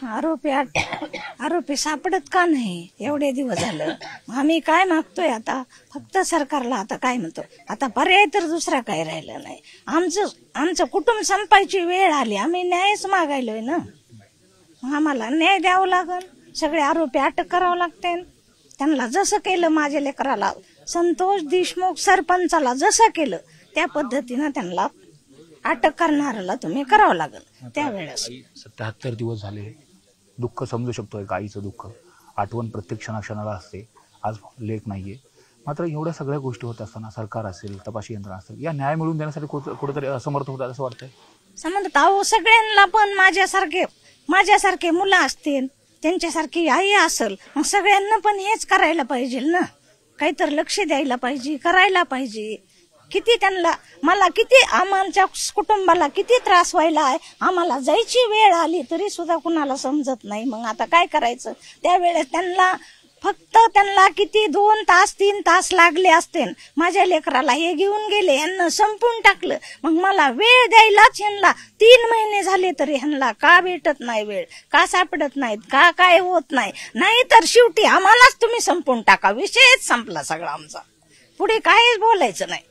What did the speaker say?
आरोपी सापडत का नाही एवढे दिवस झालं? आम्ही काय मागतोय आता? फक्त सरकारला आता काय म्हणतो, आता पर्याय तर दुसरा काय राहिलं नाही. आमचं कुटुंब संपायची वेळ आली, आम्ही न्यायच मागायलोय ना. आम्हाला न्याय द्यावं लागल. सगळे आरोपी अटक करावं लागते. त्यांना जसं केलं माझ्या लेकराला, संतोष देशमुख सरपंचाला जसं केलं त्या पद्धतीनं त्यांना अटक करणाऱ्याला तुम्ही करावं लागल. त्यावेळेस 77 दिवस झाले. दुःख समजू शकतो एक आईचं दुःख, आठवण प्रत्येक क्षणाक्षणाला असते. आज लेख नाहीये, मात्र एवढ्या सगळ्या गोष्टी होत असताना सरकार असेल, तपासी यंत्रणा असेल, या न्याय मिळवून देण्यासाठी कुठेतरी असमर्थ होतात असं वाटतंय. समजत अहो, सगळ्यांना पण माझ्यासारखे मुलं असतील, त्यांच्यासारखी आई असेल, मग सगळ्यांना पण हेच करायला पाहिजे ना. काहीतरी लक्ष द्यायला पाहिजे, करायला पाहिजे. किती त्यांना आमच्या कुटुंबाला किती त्रास व्हायला आहे. आम्हाला जायची वेळ आली तरी सुद्धा कुणाला समजत नाही. मग आता काय करायचं? त्यावेळेस त्यांना किती 2 तास 3 तास लागले असते. माझ्या लेकराला हे घेऊन गेले, यांना संपून टाकलं. मग मला वेळ द्यायलाच ह्यांना 3 महिने झाले तरी ह्यांना का भेटत नाही वेळ, का सापडत नाहीत, का काय होत नाही. नाही तर शेवटी आम्हालाच तुम्ही संपून टाका, विषयच संपला सगळा आमचा. पुढे काहीच बोलायचं नाही.